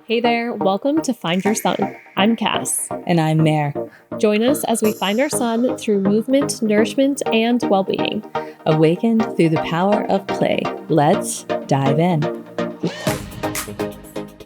Hey there, welcome to Find Your Sun. I'm Cass. And I'm Mare. Join us as we find our sun through movement, nourishment, and well-being. Awakened through the power of play. Let's dive in.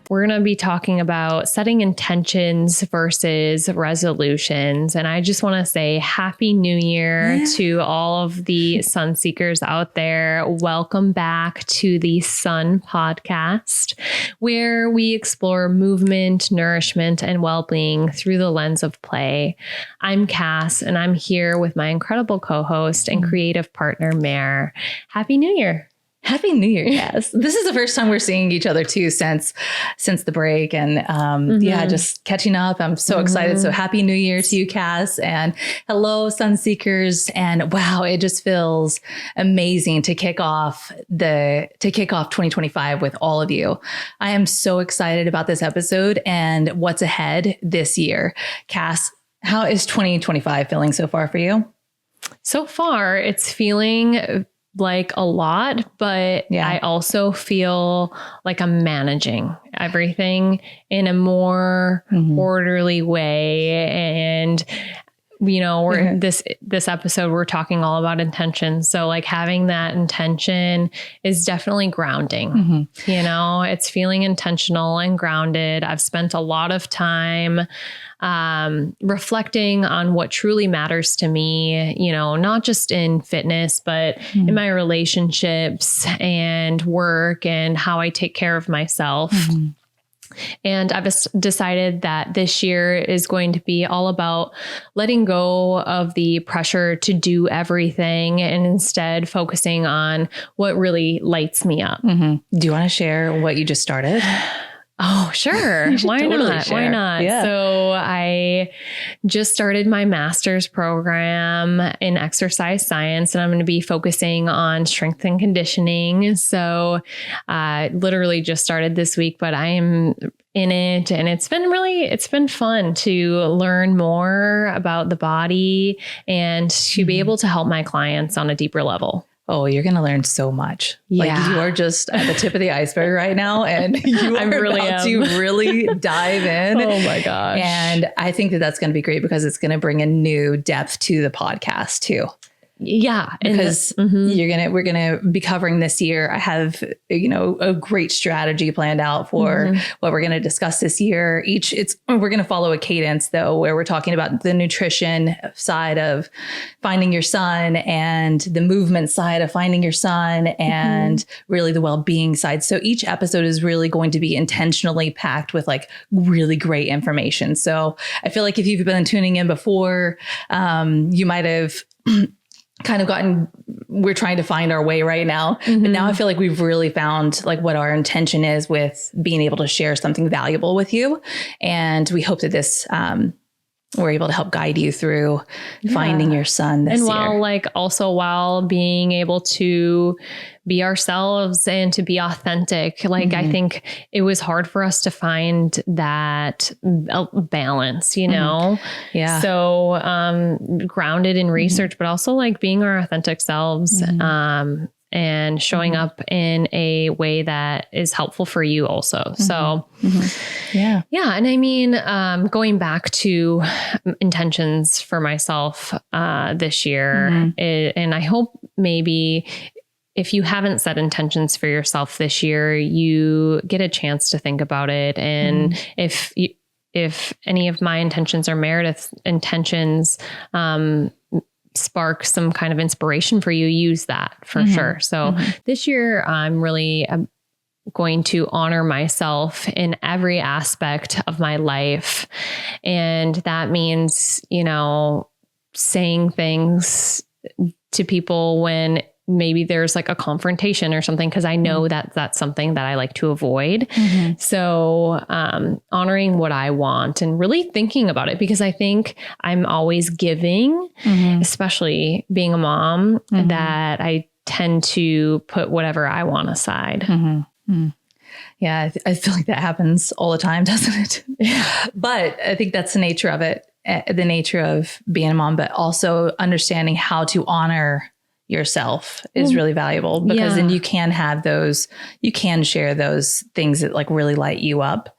We're going to be talking about setting intentions versus resolutions. And I just want to say Happy New Year to all of the Sunseekers out there. Welcome back to the Sun Podcast, where we explore movement, nourishment, and well-being through the lens of play. I'm Cass, and I'm here with my incredible co-host and creative partner, Mare. Happy New Year. Happy New Year, Cass. This is the first time we're seeing each other too since the break. And just catching up. I'm so excited. So happy New Year to you, Cass. And hello, Sunseekers. And wow, it just feels amazing to kick off 2025 with all of you. I am so excited about this episode and what's ahead this year. Cass, how is 2025 feeling so far for you? So far, it's feeling like a lot, but I also feel like I'm managing everything in a more orderly way. And, you know, we're this episode, we're talking all about intentions. So like having that intention is definitely grounding. You know, it's feeling intentional and grounded. I've spent a lot of time reflecting on what truly matters to me, you know, not just in fitness, but in my relationships and work and how I take care of myself. And I've decided that this year is going to be all about letting go of the pressure to do everything and instead focusing on what really lights me up. Do you want to share what you just started? Oh, sure. Why not? Share. Why not? Yeah. So I just started my master's program in exercise science, and I'm going to be focusing on strength and conditioning. So literally just started this week, but I am in it, and it's been fun to learn more about the body and to be able to help my clients on a deeper level. Oh, you're going to learn so much. Yeah. Like you are just at the tip of the iceberg right now. And you are about to really dive in. Oh my gosh. And I think that that's going to be great because it's going to bring a new depth to the podcast too. Yeah. Because we're going to be covering this year. I have, a great strategy planned out for what we're going to discuss this year. We're going to follow a cadence though, where we're talking about the nutrition side of finding your sun and the movement side of finding your sun and really the well-being side. So each episode is really going to be intentionally packed with like really great information. So I feel like if you've been tuning in before, you might have kind of we're trying to find our way right now. But now I feel like we've really found like what our intention is with being able to share something valuable with you. And we hope that this, we're able to help guide you through finding your sun this year. And while being able to be ourselves and to be authentic, I think it was hard for us to find that balance, you know? Yeah. So, grounded in research, but also like being our authentic selves, and showing up in a way that is helpful for you also. So, yeah. And I mean, going back to intentions for myself, this year, and I hope maybe if you haven't set intentions for yourself this year, you get a chance to think about it. And if any of my intentions or Meredith's intentions, spark some kind of inspiration for you, use that for sure. So this year, I'm really going to honor myself in every aspect of my life. And that means, saying things to people when maybe there's like a confrontation or something, because I know that that's something that I like to avoid. So honoring what I want and really thinking about it, because I think I'm always giving, especially being a mom, that I tend to put whatever I want aside. Yeah, I feel like that happens all the time, doesn't it? But I think that's the nature of it, the nature of being a mom, but also understanding how to honor yourself is really valuable, because then you can have those, you can share those things that like really light you up.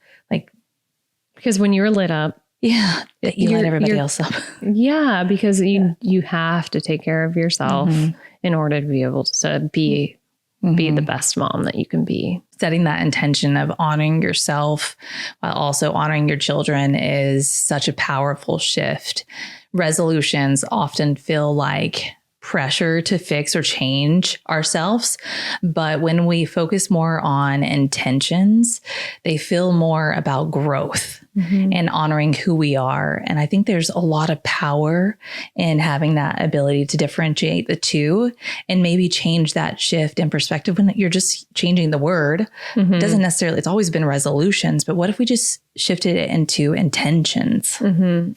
Because when you're lit up, you light everybody else up. Yeah, because you have to take care of yourself in order to be able to be the best mom that you can be. Setting that intention of honoring yourself while also honoring your children is such a powerful shift. Resolutions often feel like pressure to fix or change ourselves. But when we focus more on intentions, they feel more about growth and honoring who we are. And I think there's a lot of power in having that ability to differentiate the two and maybe change that shift in perspective when you're just changing the word. It doesn't necessarily, it's always been resolutions, but what if we just shifted it into intentions?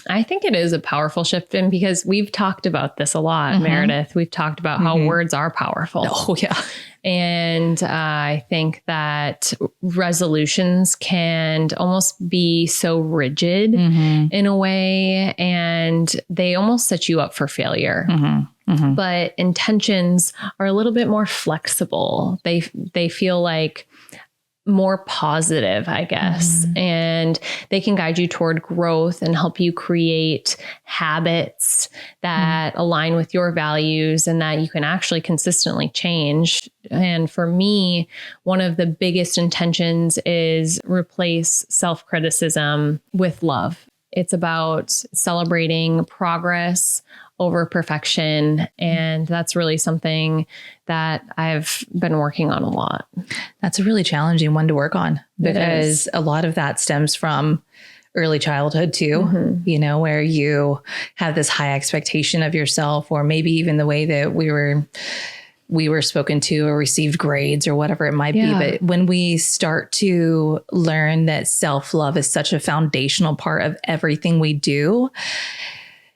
I think it is a powerful shift. And because we've talked about this a lot, Meredith, we've talked about how words are powerful. Oh, yeah. And I think that resolutions can almost be so rigid in a way, and they almost set you up for failure. But intentions are a little bit more flexible. They feel like more positive, I guess, and they can guide you toward growth and help you create habits that align with your values and that you can actually consistently change. And for me, one of the biggest intentions is replace self-criticism with love. It's about celebrating progress over perfection. And that's really something that I've been working on a lot. That's a really challenging one to work on because a lot of that stems from early childhood too, you know, where you have this high expectation of yourself, or maybe even the way that we were spoken to or received grades or whatever it might be. But when we start to learn that self-love is such a foundational part of everything we do,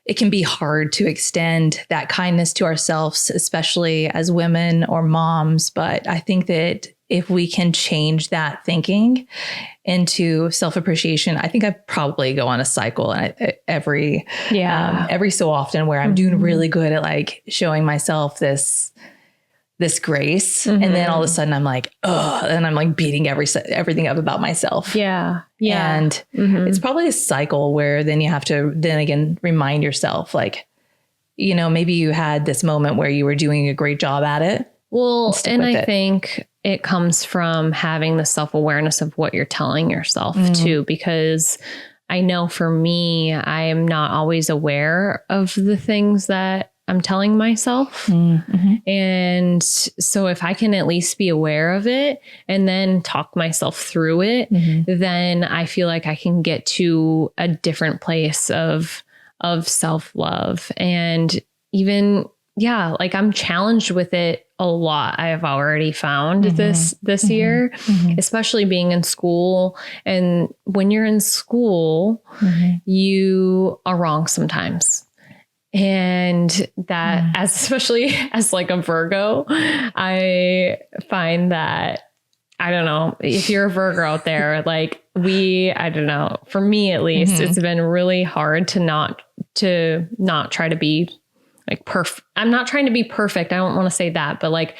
it can be hard to extend that kindness to ourselves, especially as women or moms. But I think that if we can change that thinking into self-appreciation, I think I probably go on a cycle every so often where I'm doing really good at like showing myself this grace. And then all of a sudden I'm like, oh, and I'm like beating everything up about myself. Yeah. And it's probably a cycle where then you have to then again remind yourself, like, you know, maybe you had this moment where you were doing a great job at it. Well, and I think it comes from having the self-awareness of what you're telling yourself too, because I know for me, I am not always aware of the things that I'm telling myself. And so if I can at least be aware of it and then talk myself through it, then I feel like I can get to a different place of self-love. And even, like I'm challenged with it a lot. I have already found this year, especially being in school. And when you're in school, you are wrong sometimes. And that especially as like a Virgo, I find that, I don't know, if you're a Virgo out there, like I don't know, for me at least, it's been really hard to not try to be like perfect. I'm not trying to be perfect. I don't want to say that, but like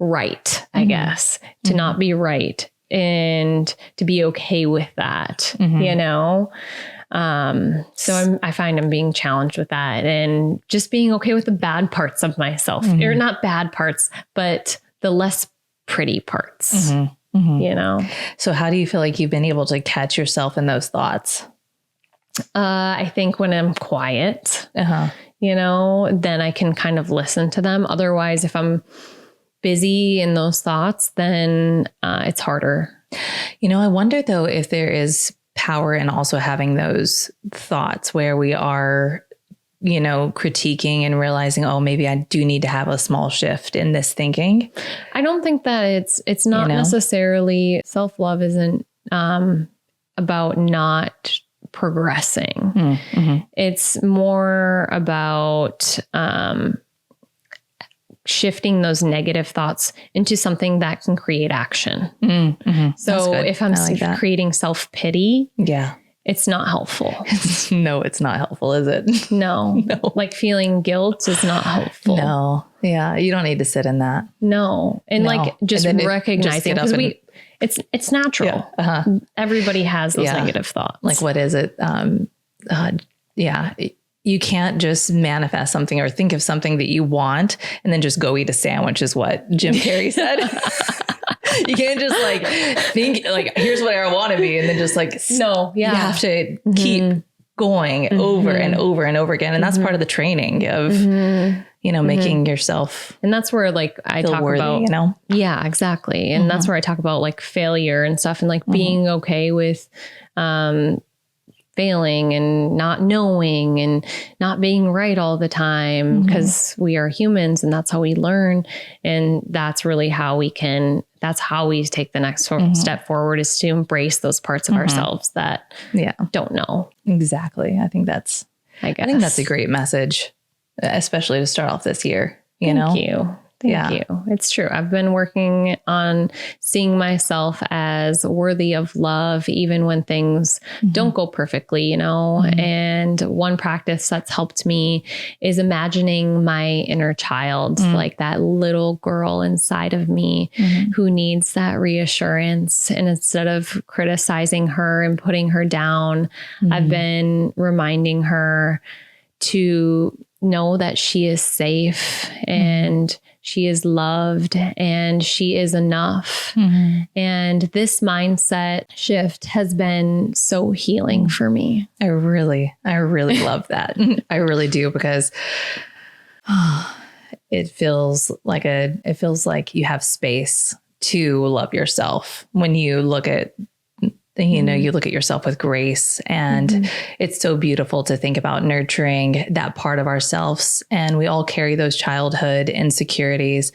right, I guess, to not be right and to be okay with that, you know? So I find I'm being challenged with that and just being okay with the bad parts of myself, or not bad parts, but the less pretty parts, you know? So how do you feel like you've been able to catch yourself in those thoughts? I think when I'm quiet, you know, then I can kind of listen to them. Otherwise, if I'm busy in those thoughts, then it's harder. You know, I wonder though, if there is power in also having those thoughts where we are, you know, critiquing and realizing, oh, maybe I do need to have a small shift in this thinking. I don't think that it's not necessarily, self-love isn't about not progressing. It's more about shifting those negative thoughts into something that can create action. So if I'm creating self-pity, it's not helpful. No, it's not helpful, is it? No. Like feeling guilt is not helpful. No. Yeah. You don't need to sit in that. No. And like just recognizing, because it's natural. Everybody has those negative thoughts. Like, what is it? You can't just manifest something or think of something that you want and then just go eat a sandwich, is what Jim Carrey said. You can't just like think like, here's what I want to be. And then just like, no, you have to keep going over and over and over again. And that's part of the training of, making yourself. And that's where like I talk worthy, about, yeah, exactly. And that's where I talk about like failure and stuff and like being okay with, failing and not knowing and not being right all the time, because we are humans and that's how we learn. And that's really how that's how we take the next step forward, is to embrace those parts of ourselves that don't know. Exactly. I think that's a great message, especially to start off this year. Thank you. Thank you. It's true. I've been working on seeing myself as worthy of love, even when things don't go perfectly, and one practice that's helped me is imagining my inner child, like that little girl inside of me who needs that reassurance. And instead of criticizing her and putting her down, I've been reminding her to know that she is safe and she is loved and she is enough. And this mindset shift has been so healing for me. I really love that. I really do, because it feels like you have space to love yourself when you look at you look at yourself with grace, and it's so beautiful to think about nurturing that part of ourselves. And we all carry those childhood insecurities,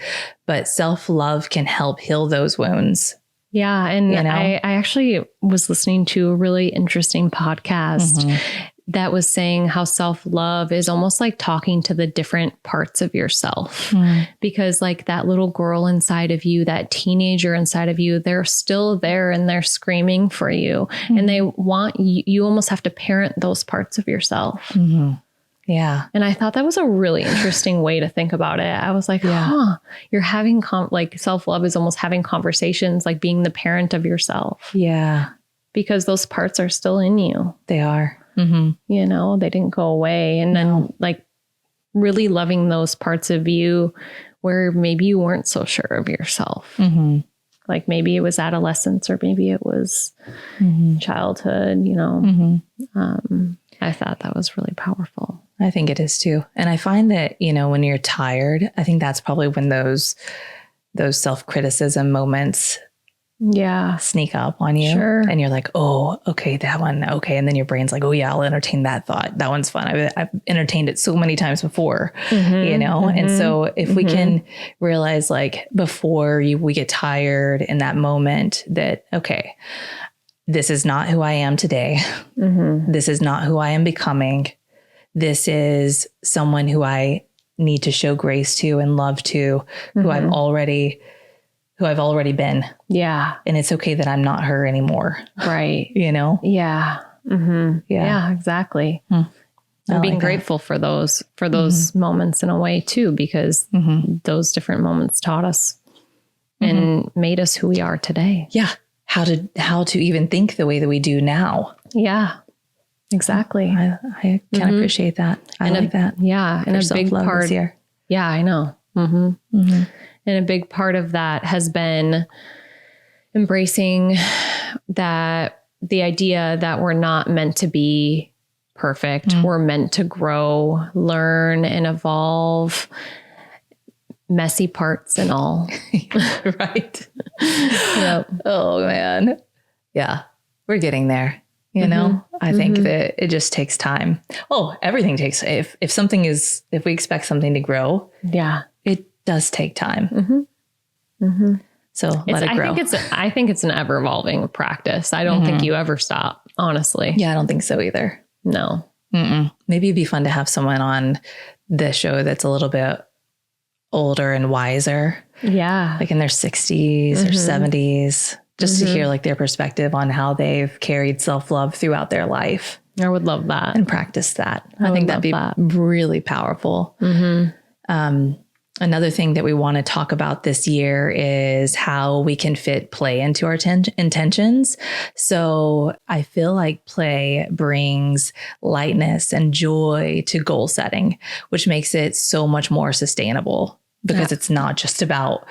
but self-love can help heal those wounds. Yeah. And I actually was listening to a really interesting podcast that was saying how self-love is almost like talking to the different parts of yourself, because like that little girl inside of you, that teenager inside of you, they're still there and they're screaming for you and they want you. You almost have to parent those parts of yourself. Yeah. And I thought that was a really interesting way to think about it. I was like, you're having like self-love is almost having conversations, like being the parent of yourself. Yeah. Because those parts are still in you. They are. They didn't go away. And then like really loving those parts of you where maybe you weren't so sure of yourself. Like maybe it was adolescence or maybe it was childhood, I thought that was really powerful. I think it is too. And I find that, when you're tired, I think that's probably when those self-criticism moments sneak up on you. Sure. And you're like, oh, okay, that one. Okay. And then your brain's like, oh yeah, I'll entertain that thought. That one's fun. I've entertained it so many times before, And so if we can realize like before we get tired in that moment that, okay, this is not who I am today. This is not who I am becoming. This is someone who I need to show grace to and love to, who I've already been. Yeah. And it's okay that I'm not her anymore. Right. Yeah. Yeah, exactly. And being grateful for those moments in a way too, because those different moments taught us and made us who we are today. Yeah. How to even think the way that we do now. Yeah, exactly. I can appreciate that. I like that. Yeah. And a big part this year. Yeah, I know. And a big part of that has been embracing that the idea that we're not meant to be perfect. We're meant to grow, learn, and evolve, messy parts and all. Right. Yep. Oh man. Yeah. We're getting there. I think that it just takes time. Oh, everything takes, if we expect something to grow, it does take time. So let it grow. I think it's an ever evolving practice. I don't think you ever stop, honestly. Yeah, I don't think so either. No. Maybe it'd be fun to have someone on the show that's a little bit older and wiser. Yeah. Like in their 60s or 70s, just to hear like their perspective on how they've carried self-love throughout their life. I would love that. And practice that. I think that'd be really powerful. Another thing that we want to talk about this year is how we can fit play into our intentions. So I feel like play brings lightness and joy to goal setting, which makes it so much more sustainable because it's not just about,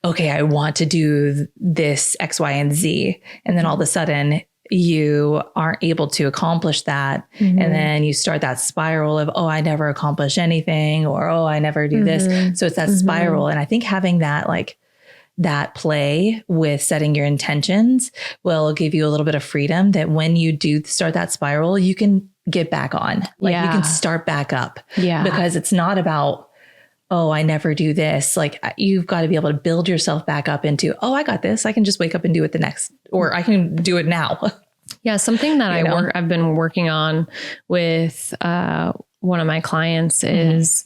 okay, I want to do this X, Y, and Z. And then all of a sudden you aren't able to accomplish that. And then you start that spiral of, oh, I never accomplish anything, or, oh, I never do this. So it's that spiral. And I think having that, like that play with setting your intentions will give you a little bit of freedom that when you do start that spiral, you can get back on, like you can start back up because it's not about, oh, I never do this. Like you've got to be able to build yourself back up into, oh, I got this. I can just wake up and do it the next, or I can do it now. Yeah. Something that I've been working on with one of my clients is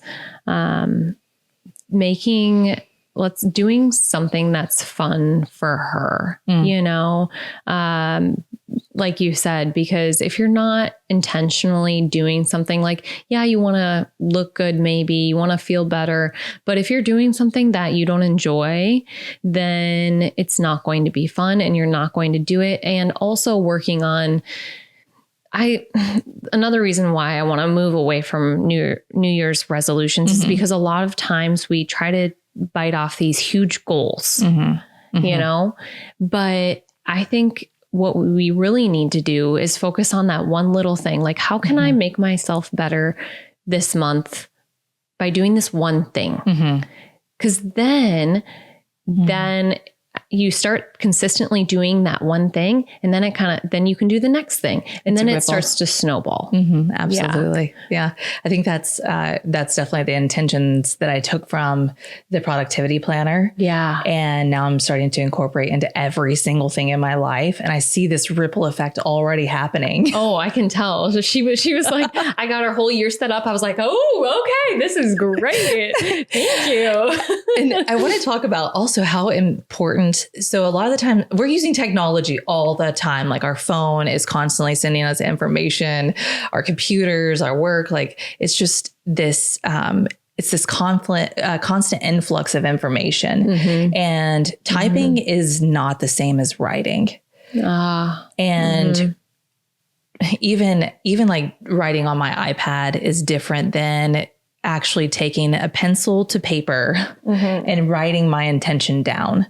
doing something that's fun for her, you know, like you said, because if you're not intentionally doing something like, yeah, you want to look good, maybe you want to feel better, but if you're doing something that you don't enjoy, then it's not going to be fun and you're not going to do it. And also working on, another reason why I want to move away from New Year's resolutions is because a lot of times we try to bite off these huge goals, you know, but I think what we really need to do is focus on that one little thing. Like, how can I make myself better this month by doing this one thing? Because then you start consistently doing that one thing, and then then you can do the next thing, and then it starts to snowball. Absolutely. Yeah. I think that's definitely the intentions that I took from the productivity planner. Yeah. And now I'm starting to incorporate into every single thing in my life. And I see this ripple effect already happening. Oh, I can tell. So she was like, I got her whole year set up. I was like, oh, okay, this is great. Thank you. And I want to talk about also how important. So a lot of the time we're using technology all the time. Like our phone is constantly sending us information, our computers, our work, like it's just this, it's this constant influx of information, and typing is not the same as writing. And even like writing on my iPad is different than actually taking a pencil to paper and writing my intention down.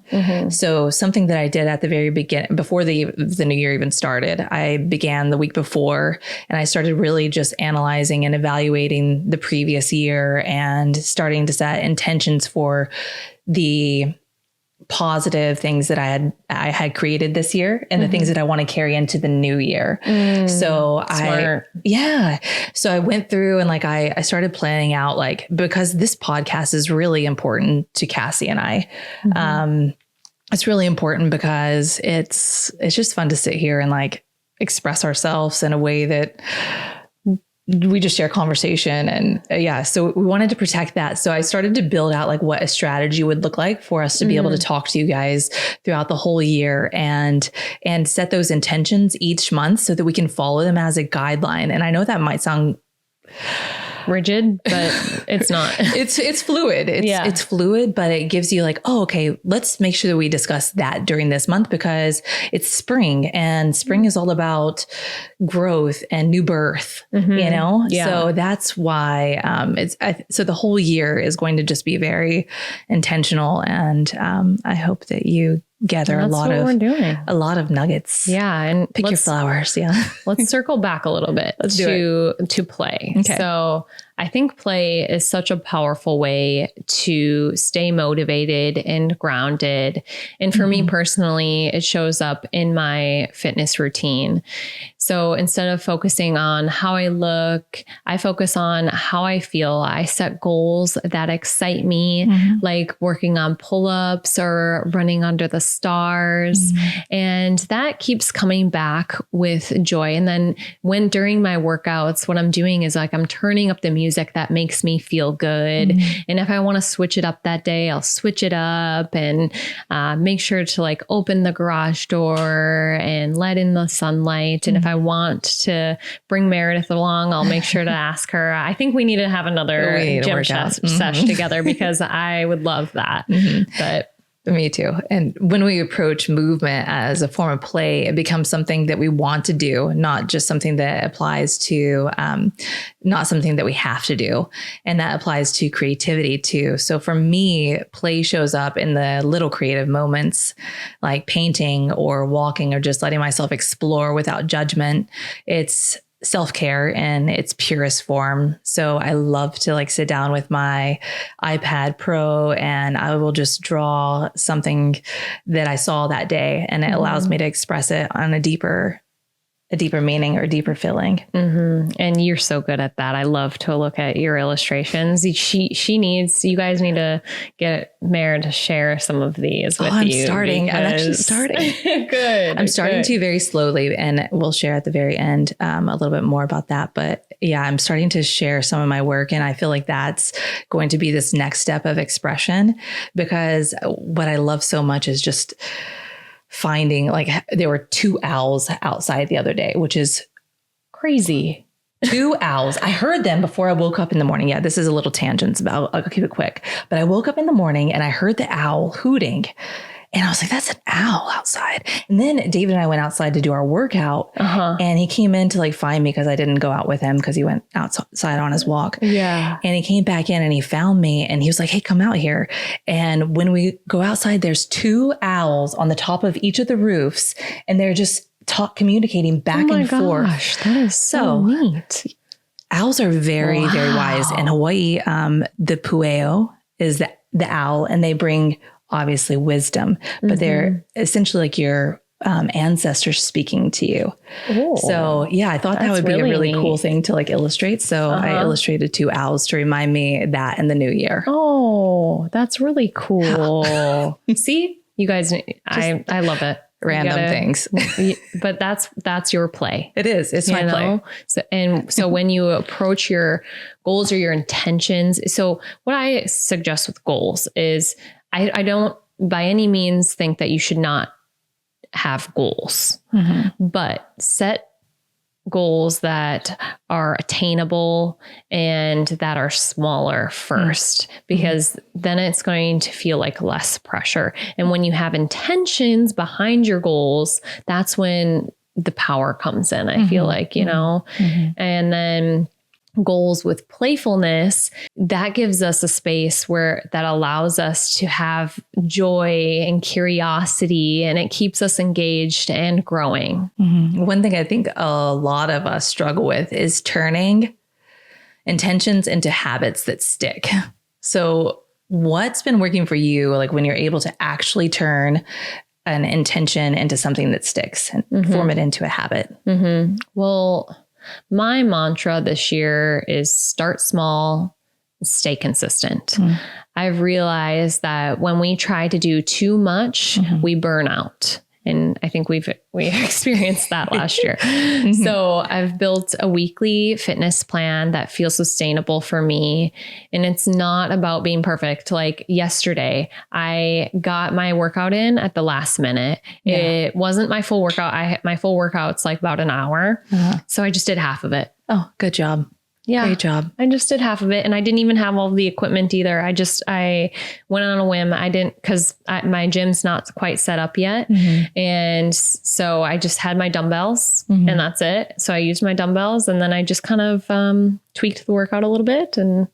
So something that I did at the very beginning, before the new year even started, I began the week before, and I started really just analyzing and evaluating the previous year and starting to set intentions for the positive things that I had created this year and the things that I want to carry into the new year. So So I went through and like, I started planning out, like, because this podcast is really important to Cassie and I. It's really important because it's just fun to sit here and like express ourselves in a way that we just share conversation. And so we wanted to protect that. So I started to build out like what a strategy would look like for us to be able to talk to you guys throughout the whole year and set those intentions each month so that we can follow them as a guideline. And I know that might sound rigid, but it's not. It's fluid. It's fluid, but it gives you like, oh, okay, let's make sure that we discuss that during this month because it's spring, and spring is all about growth and new birth, you know? So that's why so the whole year is going to just be very intentional. And I hope that you gather a lot of nuggets. Yeah. And pick your flowers. Yeah. Let's circle back a little bit to play. Okay. So I think play is such a powerful way to stay motivated and grounded. And for me personally, it shows up in my fitness routine. So instead of focusing on how I look, I focus on how I feel. I set goals that excite me, like working on pull-ups or running under the stars. And that keeps coming back with joy. And then during my workouts, what I'm doing is like, I'm turning up the music music that makes me feel good. And if I want to switch it up that day, I'll switch it up and make sure to like open the garage door and let in the sunlight. And if I want to bring Meredith along, I'll make sure to ask her. I think we need to have another gym sesh together because I would love that. But me too. And when we approach movement as a form of play, it becomes something that we want to do, not just something that applies to, not something that we have to do. And that applies to creativity too. So for me, play shows up in the little creative moments like painting or walking or just letting myself explore without judgment. It's self-care in its purest form. So I love to like sit down with my iPad Pro and I will just draw something that I saw that day, and it allows me to express it on a deeper meaning or deeper feeling. And you're so good at that. I love to look at your illustrations. You guys need to get Mare to share some of these with you. I'm actually starting. Good. I'm starting to very slowly, and we'll share at the very end a little bit more about that. But yeah, I'm starting to share some of my work, and I feel like that's going to be this next step of expression, because what I love so much is just finding, like, there were 2 owls outside the other day, which is crazy. 2 owls. I heard them before I woke up in the morning. Yeah, this is a little tangent, but I'll keep it quick. But I woke up in the morning and I heard the owl hooting. And I was like, that's an owl outside. And then David and I went outside to do our workout. And he came in to like find me because I didn't go out with him because he went outside on his walk. Yeah. And he came back in and he found me and he was like, hey, come out here. And when we go outside, there's 2 owls on the top of each of the roofs, and they're just communicating back and forth. Oh my gosh, that is so neat. Owls are very, very wise. In Hawaii, the pueo is the owl, and they bring obviously wisdom, but they're essentially like your ancestors speaking to you. So yeah, I thought that would be a really cool thing to like illustrate. So I illustrated 2 owls to remind me that in the new year. Oh, that's really cool. See, you guys, I love it. Random things. But that's your play. It is. It's my play. So when you approach your goals or your intentions, so what I suggest with goals is I don't by any means think that you should not have goals, but set goals that are attainable and that are smaller first, because then it's going to feel like less pressure. And when you have intentions behind your goals, that's when the power comes in, I feel like, and then goals with playfulness, that gives us a space where that allows us to have joy and curiosity, and it keeps us engaged and growing. One thing I think a lot of us struggle with is turning intentions into habits that stick. So what's been working for you, like when you're able to actually turn an intention into something that sticks and form it into a habit? Well, my mantra this year is start small, stay consistent. I've realized that when we try to do too much, we burn out. And I think we experienced that last year. So I've built a weekly fitness plan that feels sustainable for me. And it's not about being perfect. Like yesterday, I got my workout in at the last minute. It wasn't my full workout. My full workout's like about an hour. So I just did half of it. Oh, good job. Yeah. Great job. I just did half of it, and I didn't even have all the equipment either. I went on a whim. I didn't, because my gym's not quite set up yet. And so I just had my dumbbells and that's it. So I used my dumbbells, and then I just kind of tweaked the workout a little bit and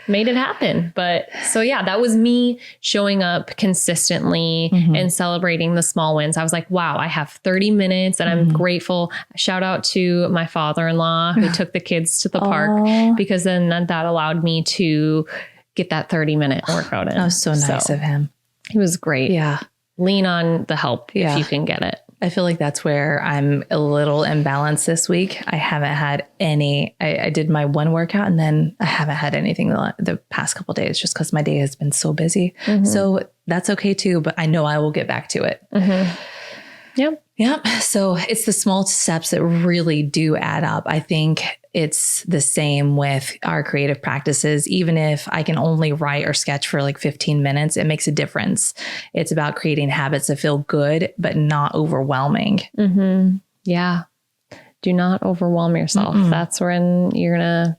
made it happen. But so yeah, that was me showing up consistently and celebrating the small wins. I was like, wow, I have 30 minutes and I'm grateful. Shout out to my father-in-law who took the kids to the park, because then that allowed me to get that 30-minute workout in. That was so nice of him. It was great. Yeah. Lean on the help if you can get it. I feel like that's where I'm a little imbalanced this week. I haven't had any, I did my one workout and then I haven't had anything the past couple of days just because my day has been so busy. So that's okay too, but I know I will get back to it. Yep. So it's the small steps that really do add up. I think it's the same with our creative practices. Even if I can only write or sketch for like 15 minutes, it makes a difference. It's about creating habits that feel good, but not overwhelming. Mm-hmm. Yeah. Do not overwhelm yourself. Mm-mm. That's when you're going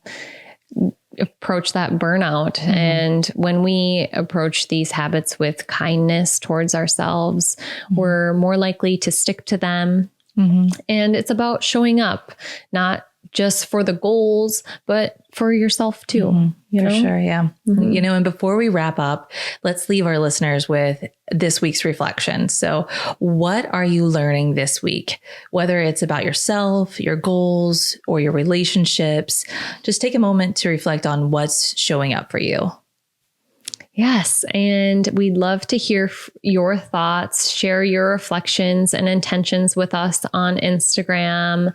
to approach that burnout. Mm-hmm. And when we approach these habits with kindness towards ourselves, mm-hmm. we're more likely to stick to them. Mm-hmm. And it's about showing up, not just for the goals, but for yourself too. Mm-hmm. You know? For sure. Yeah. Mm-hmm. You know, and before we wrap up, let's leave our listeners with this week's reflection. So what are you learning this week? Whether it's about yourself, your goals, or your relationships, just take a moment to reflect on what's showing up for you. Yes. And we'd love to hear your thoughts, share your reflections and intentions with us on Instagram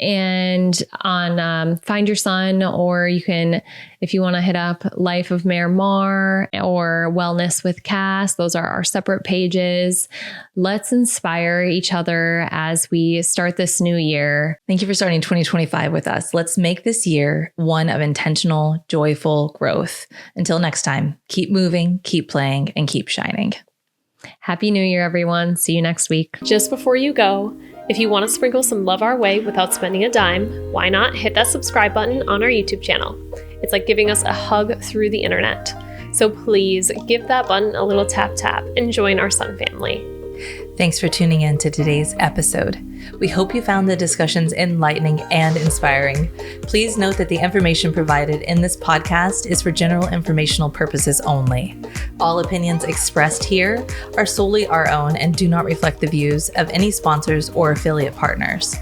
and on Find Your Sun, or you can, if you want to hit up Life of Mayor Mar or Wellness with Cass, those are our separate pages. Let's inspire each other as we start this new year. Thank you for starting 2025 with us. Let's make this year one of intentional, joyful growth. Until next time, keep moving, keep playing, and keep shining. Happy New Year, everyone. See you next week. Just before you go, if you want to sprinkle some love our way without spending a dime, why not hit that subscribe button on our YouTube channel? It's like giving us a hug through the internet. So please give that button a little tap tap and join our Sun family. Thanks for tuning in to today's episode. We hope you found the discussions enlightening and inspiring. Please note that the information provided in this podcast is for general informational purposes only. All opinions expressed here are solely our own and do not reflect the views of any sponsors or affiliate partners.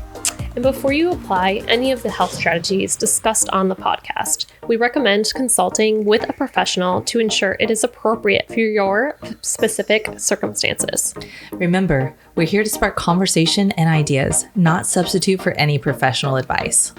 And before you apply any of the health strategies discussed on the podcast, we recommend consulting with a professional to ensure it is appropriate for your specific circumstances. Remember, we're here to spark conversation and ideas, not substitute for any professional advice.